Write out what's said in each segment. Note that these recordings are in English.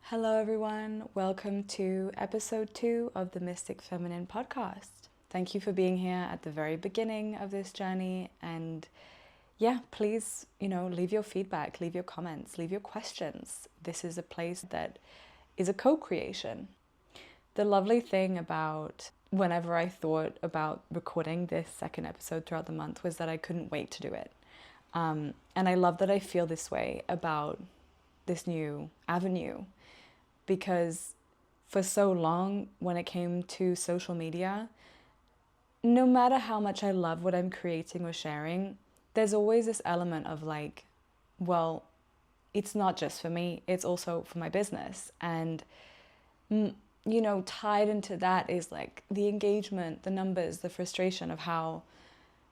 Hello, everyone. Welcome to episode 2 of the Mystic Feminine podcast. Thank you for being here at the very beginning of this journey. And yeah, please, leave your feedback, leave your comments, leave your questions. This is a place that is a co-creation. The lovely thing about whenever I thought about recording this second episode throughout the month was that I couldn't wait to do it. And I love that I feel this way about this new avenue. Because for so long, when it came to social media, no matter how much I love what I'm creating or sharing, there's always this element of like, well, it's not just for me, it's also for my business. And, tied into that is like the engagement, the numbers, the frustration of how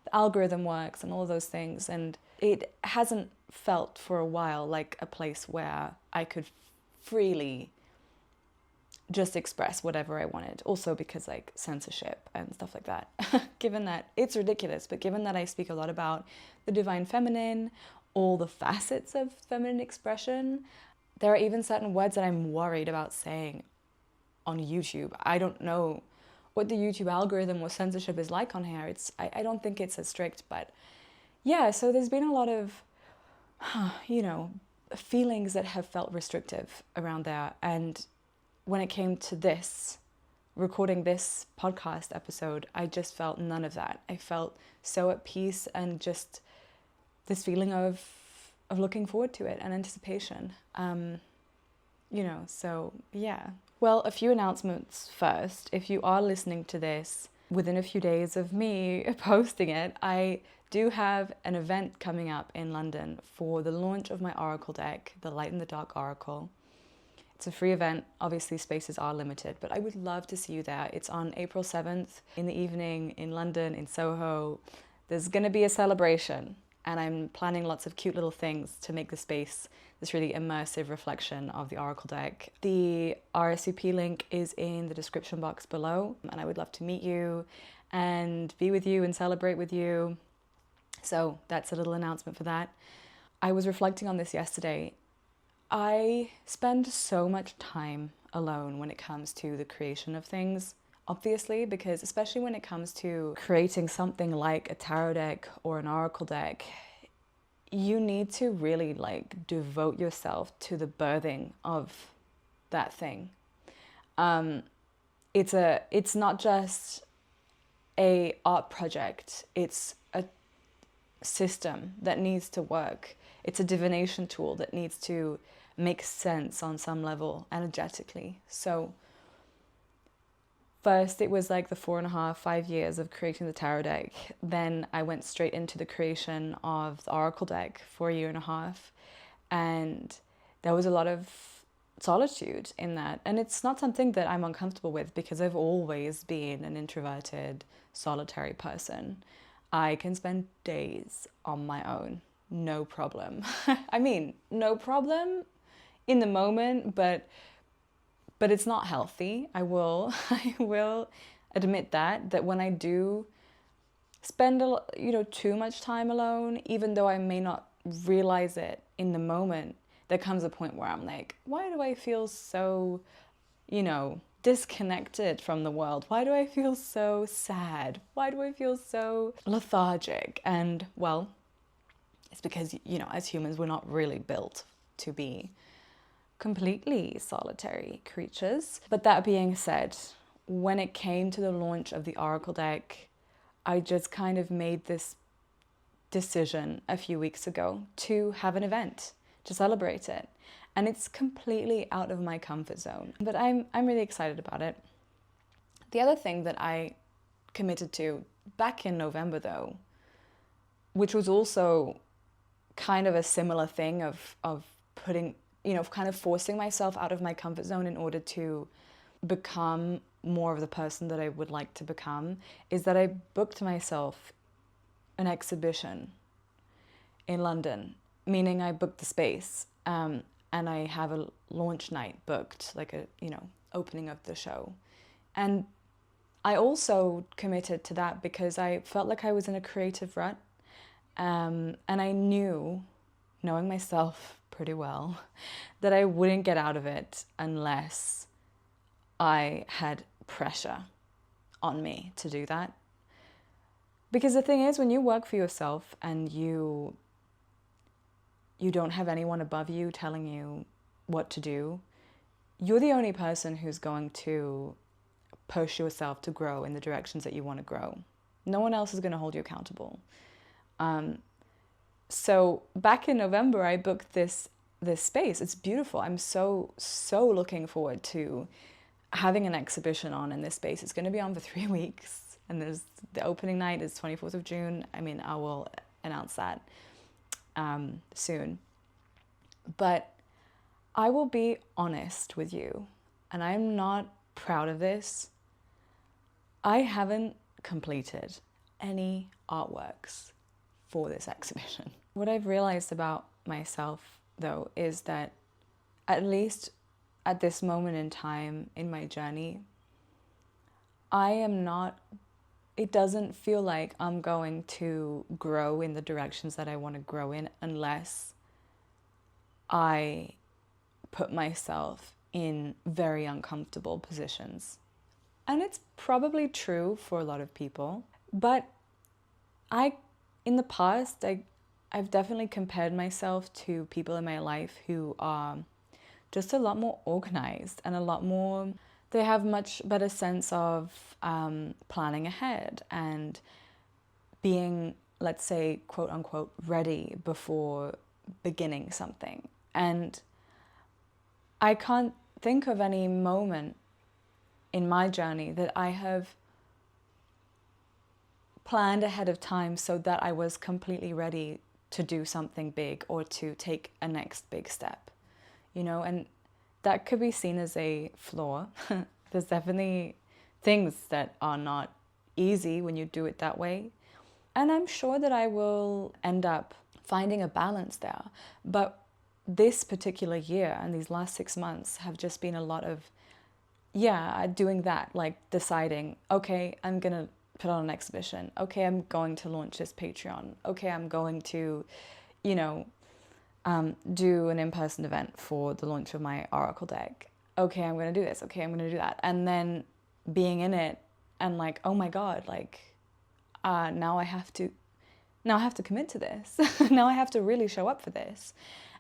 the algorithm works and all of those things. And it hasn't felt for a while like a place where I could freely just express whatever I wanted. Also because like censorship and stuff like that. Given that it's ridiculous, but given that I speak a lot about the divine feminine, all the facets of feminine expression, there are even certain words that I'm worried about saying on YouTube. I don't know what the YouTube algorithm or censorship is like on here. I don't think it's as strict, but yeah, so there's been a lot of, feelings that have felt restrictive around there. And when it came to recording this podcast episode, I just felt none of that. I felt so at peace and just this feeling of looking forward to it and anticipation. So yeah. Well, a few announcements first. If you are listening to this within a few days of me posting it, I do have an event coming up in London for the launch of my Oracle deck, the Light and the Dark Oracle. It's a free event. Obviously, spaces are limited, but I would love to see you there. It's on April 7th in the evening in London, in Soho. There's going to be a celebration, and I'm planning lots of cute little things to make the space this really immersive reflection of the Oracle deck. The RSVP link is in the description box below, and I would love to meet you and be with you and celebrate with you. So that's a little announcement for that. I was reflecting on this yesterday. I spend so much time alone when it comes to the creation of things, obviously, because especially when it comes to creating something like a tarot deck or an oracle deck, you need to really devote yourself to the birthing of that thing. It's not just a art project, it's a system that needs to work. It's a divination tool that needs to make sense on some level energetically. So first it was like the 4.5-5 years of creating the tarot deck. Then I went straight into the creation of the oracle deck for 1.5 years. And there was a lot of solitude in that. And it's not something that I'm uncomfortable with because I've always been an introverted, solitary person. I can spend days on my own. No problem. I mean, no problem in the moment, but it's not healthy. I will admit that when I do spend too much time alone, even though I may not realize it in the moment, there comes a point where I'm like, why do I feel so, disconnected from the world? Why do I feel so sad? Why do I feel so lethargic? And well, it's because, as humans, we're not really built to be completely solitary creatures. But that being said, when it came to the launch of the Oracle deck, I just kind of made this decision a few weeks ago to have an event, to celebrate it. And it's completely out of my comfort zone. But I'm really excited about it. The other thing that I committed to back in November, though, which was also kind of a similar thing of putting, kind of forcing myself out of my comfort zone in order to become more of the person that I would like to become, is that I booked myself an exhibition in London, meaning I booked the space, and I have a launch night booked, like a, opening of the show. And I also committed to that because I felt like I was in a creative rut, and I knew knowing myself pretty well, that I wouldn't get out of it unless I had pressure on me to do that. Because the thing is, when you work for yourself and you don't have anyone above you telling you what to do, you're the only person who's going to push yourself to grow in the directions that you want to grow. No one else is going to hold you accountable. So back in November, I booked this space. It's beautiful. I'm so looking forward to having an exhibition on in this space. It's going to be on for 3 weeks, and the opening night is 24th of June. I mean, I will announce that soon. But I will be honest with you, and I'm not proud of this. I haven't completed any artworks for this exhibition. What I've realized about myself, though, is that at least at this moment in time in my journey, it doesn't feel like I'm going to grow in the directions that I want to grow in unless I put myself in very uncomfortable positions. And it's probably true for a lot of people, but in the past, I've definitely compared myself to people in my life who are just a lot more organized and a lot more, they have much better sense of planning ahead and being, let's say, quote unquote, ready before beginning something. And I can't think of any moment in my journey that I have planned ahead of time so that I was completely ready to do something big or to take a next big step, and that could be seen as a flaw. There's definitely things that are not easy when you do it that way. And I'm sure that I will end up finding a balance there. But this particular year and these last 6 months have just been a lot of, doing that, like deciding, okay, I'm going to put on an exhibition. Okay, I'm going to launch this Patreon. Okay, I'm going to, do an in-person event for the launch of my Oracle deck. Okay, I'm going to do this. Okay, I'm going to do that. And then being in it and like, oh my God, like, now I have to commit to this. Now I have to really show up for this.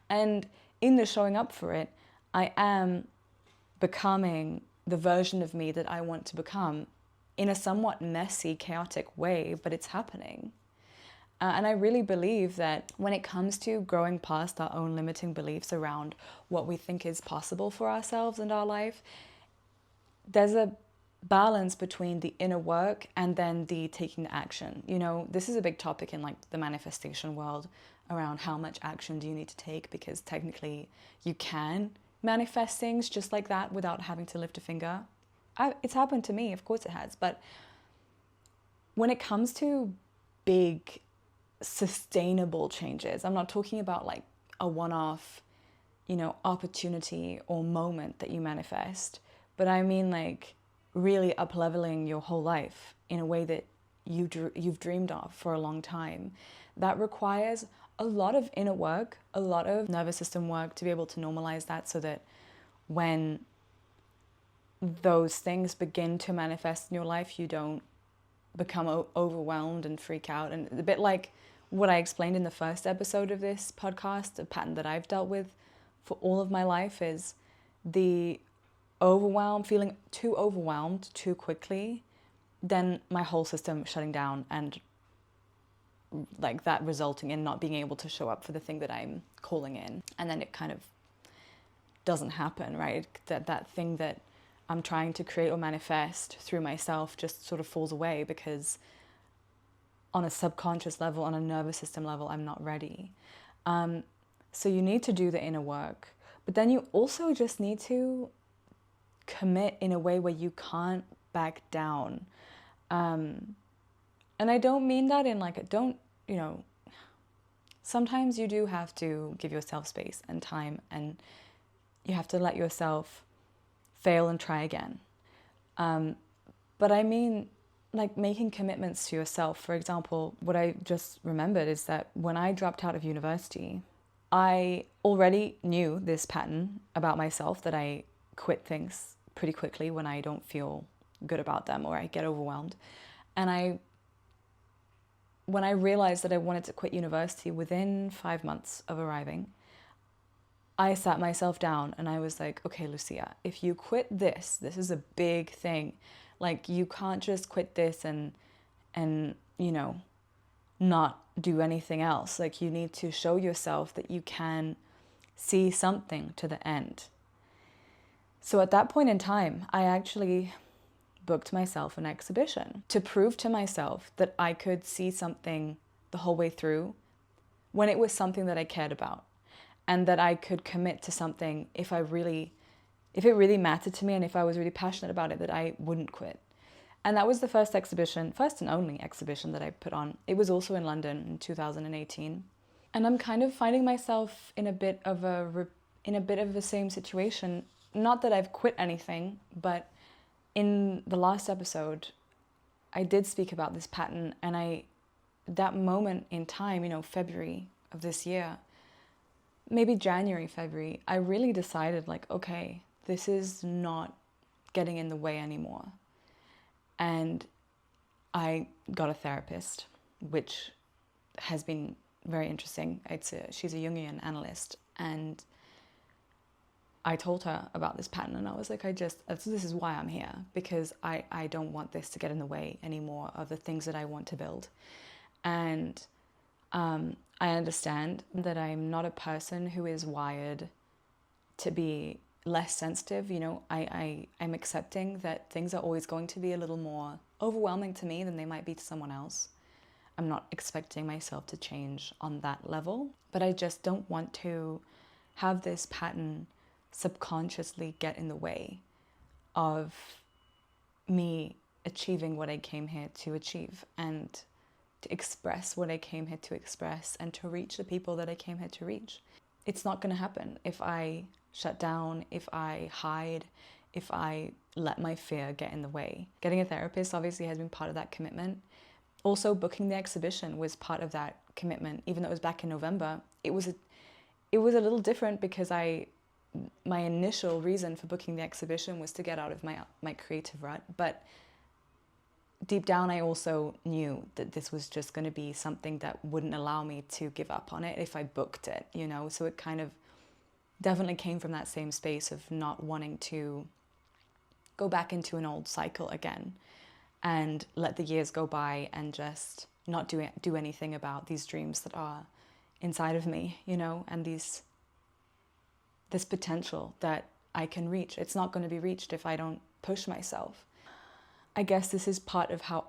And in the showing up for it, I am becoming the version of me that I want to become in a somewhat messy, chaotic way, but it's happening. And I really believe that when it comes to growing past our own limiting beliefs around what we think is possible for ourselves and our life, there's a balance between the inner work and then the taking the action. This is a big topic in like the manifestation world around how much action do you need to take, because technically you can manifest things just like that without having to lift a finger. It's happened to me, of course it has, but when it comes to big sustainable changes, I'm not talking about like a one-off, opportunity or moment that you manifest, but I mean like really up-leveling your whole life in a way that you've dreamed of for a long time. That requires a lot of inner work, a lot of nervous system work to be able to normalize that, so that when those things begin to manifest in your life, you don't become overwhelmed and freak out. And a bit like what I explained in the first episode of this podcast, a pattern that I've dealt with for all of my life is the feeling too overwhelmed too quickly, then my whole system shutting down, and like that resulting in not being able to show up for the thing that I'm calling in. And then it kind of doesn't happen, right? That thing that I'm trying to create or manifest through myself just sort of falls away because on a subconscious level, on a nervous system level, I'm not ready. So you need to do the inner work, but then you also just need to commit in a way where you can't back down. And I don't mean that in like, sometimes you do have to give yourself space and time, and you have to let yourself fail and try again. But I mean, like making commitments to yourself. For example, what I just remembered is that when I dropped out of university, I already knew this pattern about myself, that I quit things pretty quickly when I don't feel good about them or I get overwhelmed. And when I realized that I wanted to quit university within 5 months of arriving, I sat myself down and I was like, okay, Lucia, if you quit this is a big thing. Like, you can't just quit this and not do anything else. Like, you need to show yourself that you can see something to the end. So at that point in time, I actually booked myself an exhibition to prove to myself that I could see something the whole way through when it was something that I cared about, and that I could commit to something if it really mattered to me and if I was really passionate about it, that I wouldn't quit. And that was the first and only exhibition that I put on. It was also in London in 2018. And I'm kind of finding myself in a bit of the same situation. Not that I've quit anything, but in the last episode, I did speak about this pattern, and that moment in time, February of this year, maybe January, February, I really decided, like, okay, this is not getting in the way anymore. And I got a therapist, which has been very interesting. She's a Jungian analyst, and I told her about this pattern, and I was like, this is why I'm here, because I don't want this to get in the way anymore of the things that I want to build. And I understand that I'm not a person who is wired to be less sensitive. I'm accepting that things are always going to be a little more overwhelming to me than they might be to someone else. I'm not expecting myself to change on that level, but I just don't want to have this pattern subconsciously get in the way of me achieving what I came here to achieve, and to express what I came here to express, and to reach the people that I came here to reach. It's not going to happen if I shut down, if I hide, if I let my fear get in the way. Getting a therapist obviously has been part of that commitment. Also, booking the exhibition was part of that commitment. Even though it was back in November, it was a little different, because my initial reason for booking the exhibition was to get out of my creative rut. But deep down, I also knew that this was just going to be something that wouldn't allow me to give up on it if I booked it, So it kind of definitely came from that same space of not wanting to go back into an old cycle again and let the years go by and just not do anything about these dreams that are inside of me, and this potential that I can reach. It's not going to be reached if I don't push myself. I guess this is part of how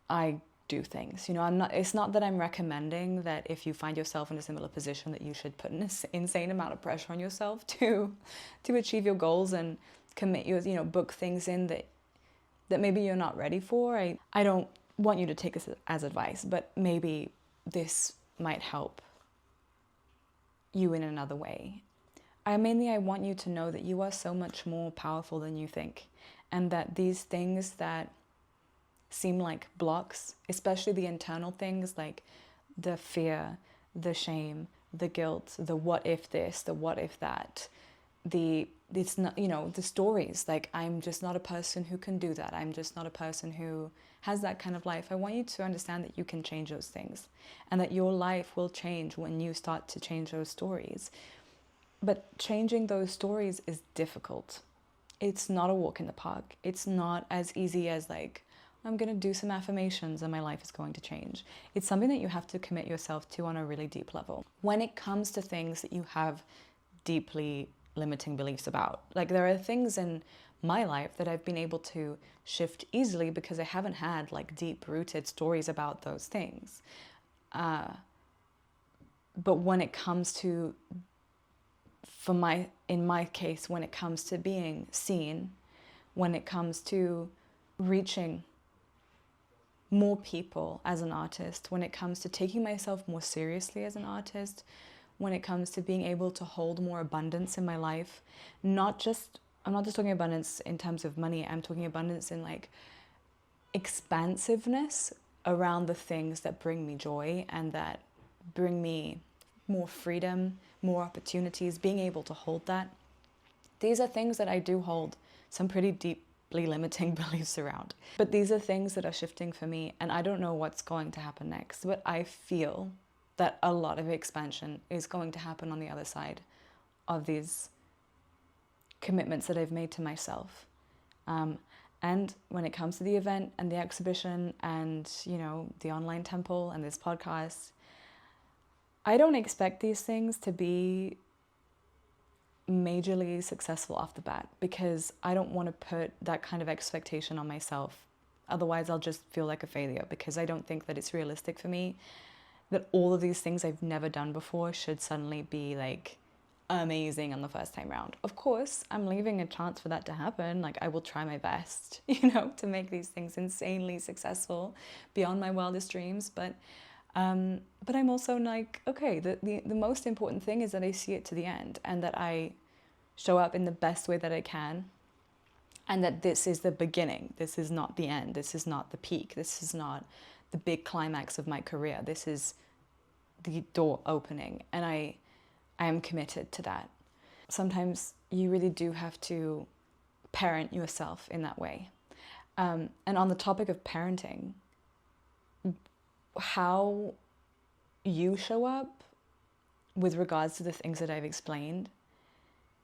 I do things. It's not that I'm recommending that if you find yourself in a similar position that you should put an insane amount of pressure on yourself to achieve your goals and commit book things in that maybe you're not ready for. I don't want you to take this as advice, but maybe this might help you in another way. I want you to know that you are so much more powerful than you think, and that these things that seem like blocks, especially the internal things like the fear, the shame, the guilt, the what if this, the what if that, it's not, the stories like, I'm just not a person who can do that, I'm just not a person who has that kind of life. I want you to understand that you can change those things, and that your life will change when you start to change those stories. But changing those stories is difficult. It's not a walk in the park. It's not as easy as like, I'm going to do some affirmations and my life is going to change. It's something that you have to commit yourself to on a really deep level. When it comes to things that you have deeply limiting beliefs about, like, there are things in my life that I've been able to shift easily because I haven't had like deep-rooted stories about those things. But when it comes to, in my case, when it comes to being seen, when it comes to reaching more people as an artist, when it comes to taking myself more seriously as an artist, when it comes to being able to hold more abundance in my life, I'm not just talking abundance in terms of money, I'm talking abundance in like expansiveness around the things that bring me joy and that bring me more freedom, more opportunities, being able to hold that. These are things that I do hold some pretty deeply limiting beliefs around. But these are things that are shifting for me, and I don't know what's going to happen next, but I feel that a lot of expansion is going to happen on the other side of these commitments that I've made to myself. And when it comes to the event and the exhibition and, you know, the online temple and this podcast, I don't expect these things to be majorly successful off the bat, because I don't want to put that kind of expectation on myself. Otherwise, I'll just feel like a failure, because I don't think that it's realistic for me that all of these things I've never done before should suddenly be like amazing on the first time round. Of course, I'm leaving a chance for that to happen. Like, I will try my best, you know, to make these things insanely successful beyond my wildest dreams. But I'm also like, okay, the most important thing is that I see it to the end, and that I show up in the best way that I can, and that this is the beginning. This is not the end. This is not the peak. This is not the big climax of my career. This is the door opening, and I am committed to that. Sometimes you really do have to parent yourself in that way. And on the topic of parenting, how you show up with regards to the things that I've explained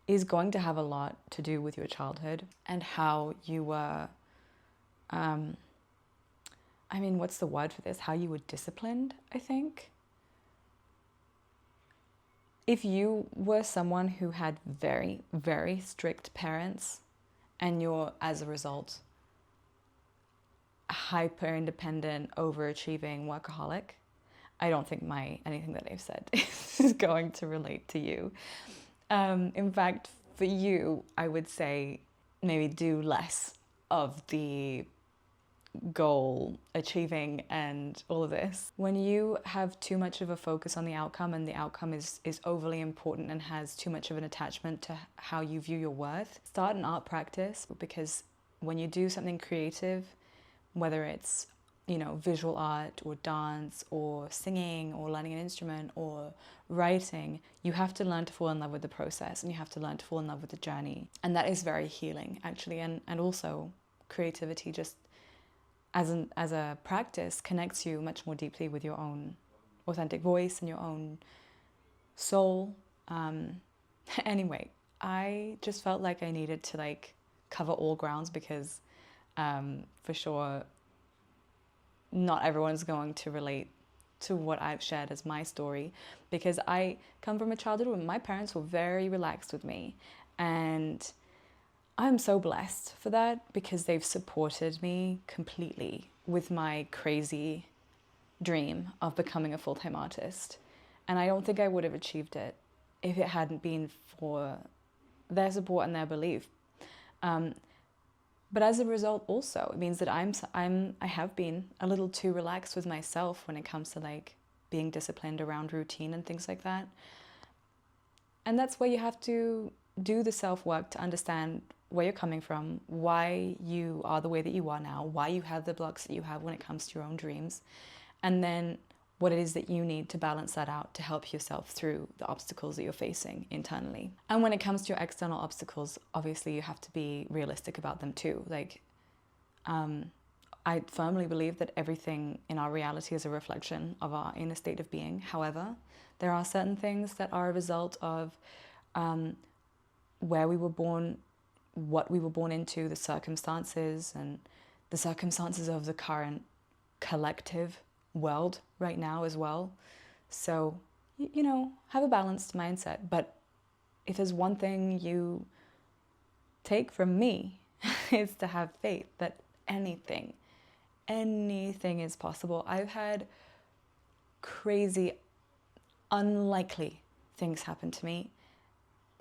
is going to have a lot to do with your childhood and how you were, what's the word for this? How you were disciplined, I think. If you were someone who had very, very strict parents and you're, as a result, a hyper-independent, overachieving workaholic, I don't think anything that I've said is going to relate to you. In fact, for you, I would say maybe do less of the goal achieving and all of this. When you have too much of a focus on the outcome, and the outcome is overly important and has too much of an attachment to how you view your worth, start an art practice, because when you do something creative, whether it's, you know, visual art or dance or singing or learning an instrument or writing, you have to learn to fall in love with the process, and you have to learn to fall in love with the journey. And that is very healing, actually. And also creativity, just as a practice, connects you much more deeply with your own authentic voice and your own soul. Anyway, I just felt like I needed to cover all grounds, because for sure not everyone's going to relate to what I've shared as my story, because I come from a childhood where my parents were very relaxed with me, and I'm so blessed for that, because they've supported me completely with my crazy dream of becoming a full-time artist. And I don't think I would have achieved it if it hadn't been for their support and their belief. But as a result, also, it means that I have been a little too relaxed with myself when it comes to being disciplined around routine and things like that. And that's where you have to do the self-work to understand where you're coming from, why you are the way that you are now, why you have the blocks that you have when it comes to your own dreams, and then what it is that you need to balance that out to help yourself through the obstacles that you're facing internally. And when it comes to your external obstacles, obviously you have to be realistic about them too. I firmly believe that everything in our reality is a reflection of our inner state of being. However, there are certain things that are a result of where we were born, what we were born into, the circumstances, and the circumstances of the current collective world right now as well. So, you know, have a balanced mindset. But if there's one thing you take from me, it's to have faith that anything is possible. I've had crazy, unlikely things happen to me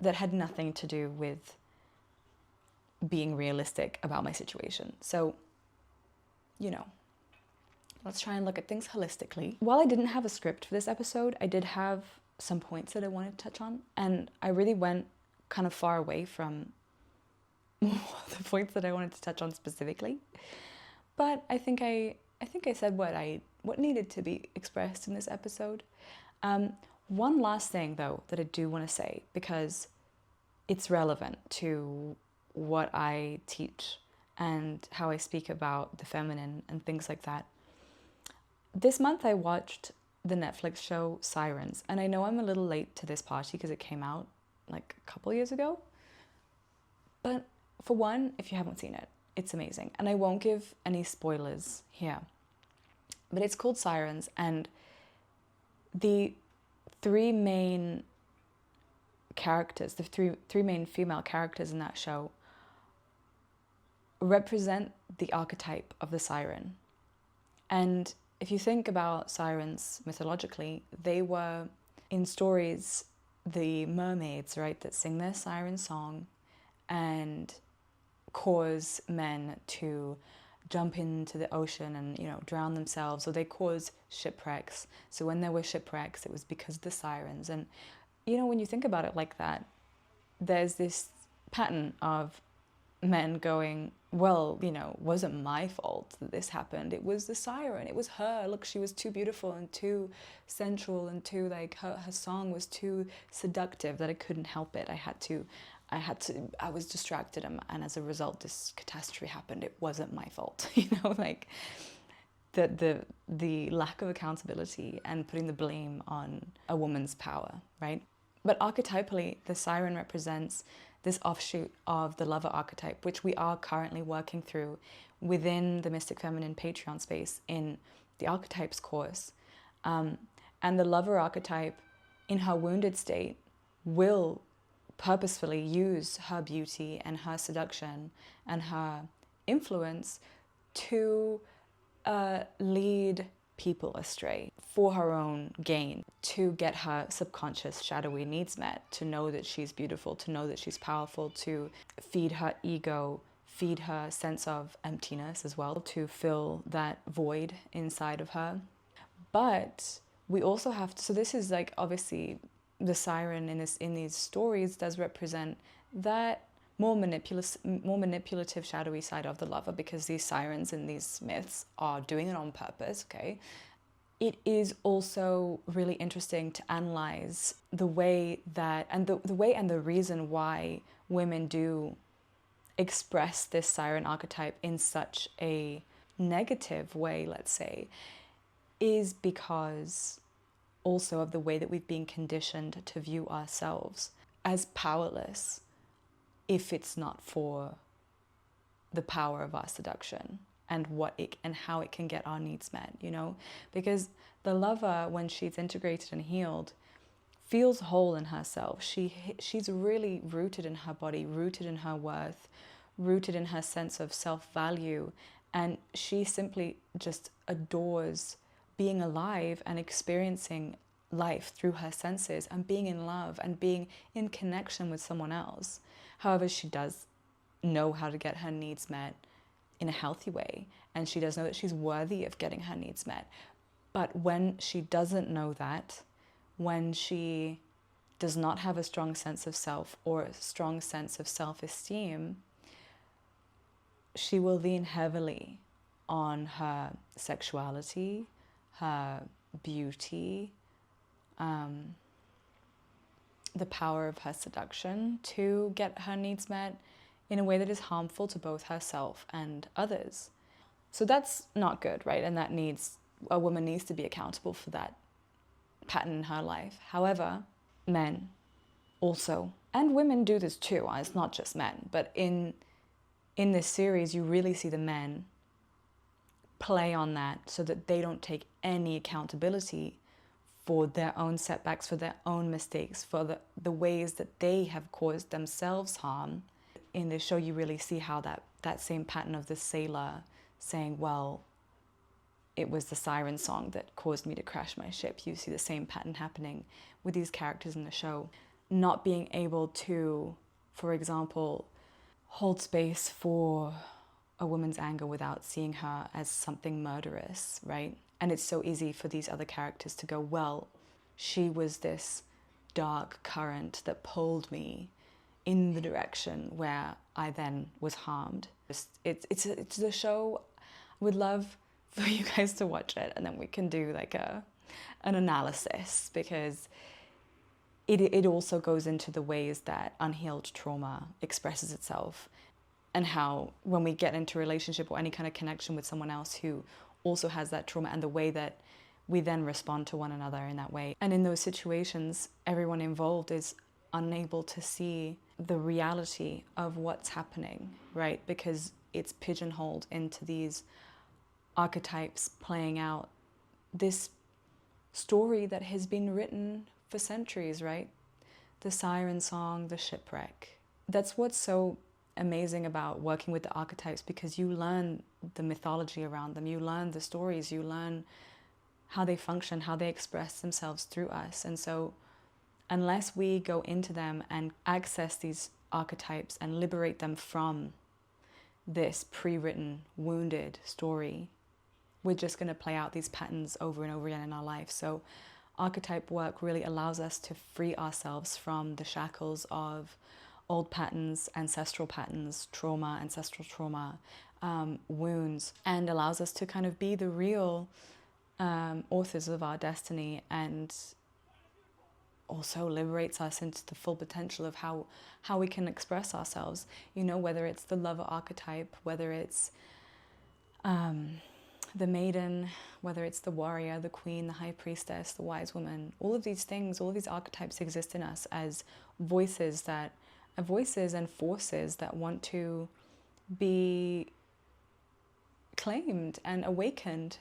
that had nothing to do with being realistic about my situation. So, you know, let's try and look at things holistically. While I didn't have a script for this episode, I did have some points that I wanted to touch on, and I really went kind of far away from the points that I wanted to touch on specifically. But I think I said what needed to be expressed in this episode. One last thing, though, that I do want to say, because it's relevant to what I teach and how I speak about the feminine and things like that. This month I watched the Netflix show Sirens, and I know I'm a little late to this party because it came out like a couple years ago. But for one, if you haven't seen it, it's amazing. And I won't give any spoilers here. But it's called Sirens, and the three main characters, the three main female characters in that show represent the archetype of the siren. And if you think about sirens mythologically, they were, in stories, the mermaids, right, that sing their siren song and cause men to jump into the ocean and, you know, drown themselves, or they cause shipwrecks. So when there were shipwrecks, it was because of the sirens. And, you know, when you think about it like that, there's this pattern of men going, well, you know, wasn't my fault that this happened. It was the siren. It was her. Look, she was too beautiful and too sensual and too, like, her song was too seductive that I couldn't help it. I was distracted, and as a result, this catastrophe happened. It wasn't my fault, you know, like the lack of accountability and putting the blame on a woman's power, right? But archetypally, the siren represents this offshoot of the lover archetype, which we are currently working through within the Mystic Feminine Patreon space in the Archetypes course. And the lover archetype, in her wounded state, will purposefully use her beauty and her seduction and her influence to lead people astray for her own gain, to get her subconscious shadowy needs met, to know that she's beautiful, to know that she's powerful, to feed her ego, feed her sense of emptiness as well, to fill that void inside of her. But we also have to, so this is like, obviously the siren in these stories does represent that more manipulative, shadowy side of the lover, because these sirens in these myths are doing it on purpose, okay? It is also really interesting to analyze the way that, and the way and the reason why women do express this siren archetype in such a negative way, let's say, is because also of the way that we've been conditioned to view ourselves as powerless if it's not for the power of our seduction and how it can get our needs met, you know? Because the lover, when she's integrated and healed, feels whole in herself. She's really rooted in her body, rooted in her worth, rooted in her sense of self-value, and she simply just adores being alive and experiencing life through her senses and being in love and being in connection with someone else. However, she does know how to get her needs met in a healthy way, and she does know that she's worthy of getting her needs met. But when she doesn't know that, when she does not have a strong sense of self or a strong sense of self-esteem, she will lean heavily on her sexuality, her beauty, the power of her seduction to get her needs met in a way that is harmful to both herself and others. So that's not good, right? And a woman needs to be accountable for that pattern in her life. However, men also, and women do this too, it's not just men, but in this series, you really see the men play on that so that they don't take any accountability for their own setbacks, for their own mistakes, for the ways that they have caused themselves harm. In this show, you really see how that same pattern of the sailor saying, well, it was the siren song that caused me to crash my ship. You see the same pattern happening with these characters in the show. Not being able to, for example, hold space for a woman's anger without seeing her as something murderous, right? And it's so easy for these other characters to go, well, she was this dark current that pulled me in the direction where I then was harmed. It's the show. I would love for you guys to watch it, and then we can do like an analysis, because it also goes into the ways that unhealed trauma expresses itself, and how when we get into a relationship or any kind of connection with someone else who also has that trauma, and the way that we then respond to one another in that way. And in those situations, everyone involved is unable to see the reality of what's happening, right? Because it's pigeonholed into these archetypes playing out this story that has been written for centuries, right? The siren song, the shipwreck. That's what's so amazing about working with the archetypes, because you learn the mythology around them, you learn the stories, you learn how they function, how they express themselves through us. And so unless we go into them and access these archetypes and liberate them from this pre-written, wounded story, we're just going to play out these patterns over and over again in our life. So archetype work really allows us to free ourselves from the shackles of old patterns, ancestral patterns, trauma, ancestral trauma, wounds, and allows us to kind of be the real authors of our destiny, and also liberates us into the full potential of how we can express ourselves. You know, whether it's the lover archetype, whether it's the maiden, whether it's the warrior, the queen, the high priestess, the wise woman, all of these things, all of these archetypes exist in us as voices and forces that want to be claimed and awakened.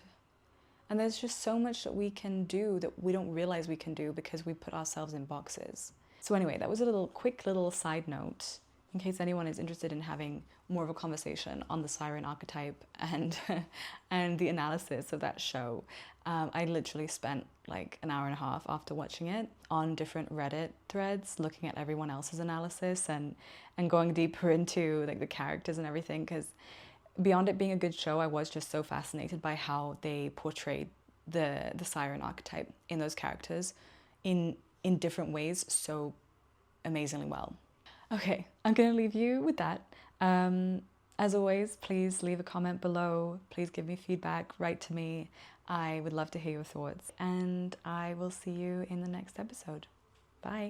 And there's just so much that we can do that we don't realize we can do because we put ourselves in boxes. So anyway, that was a quick little side note in case anyone is interested in having more of a conversation on the Siren archetype and and the analysis of that show. I literally spent like an hour and a half after watching it on different Reddit threads looking at everyone else's analysis and going deeper into like the characters and everything, because beyond it being a good show, I was just so fascinated by how they portrayed the Siren archetype in those characters in different ways so amazingly well. Okay, I'm going to leave you with that. As always, please leave a comment below. Please give me feedback, write to me. I would love to hear your thoughts, and I will see you in the next episode. Bye.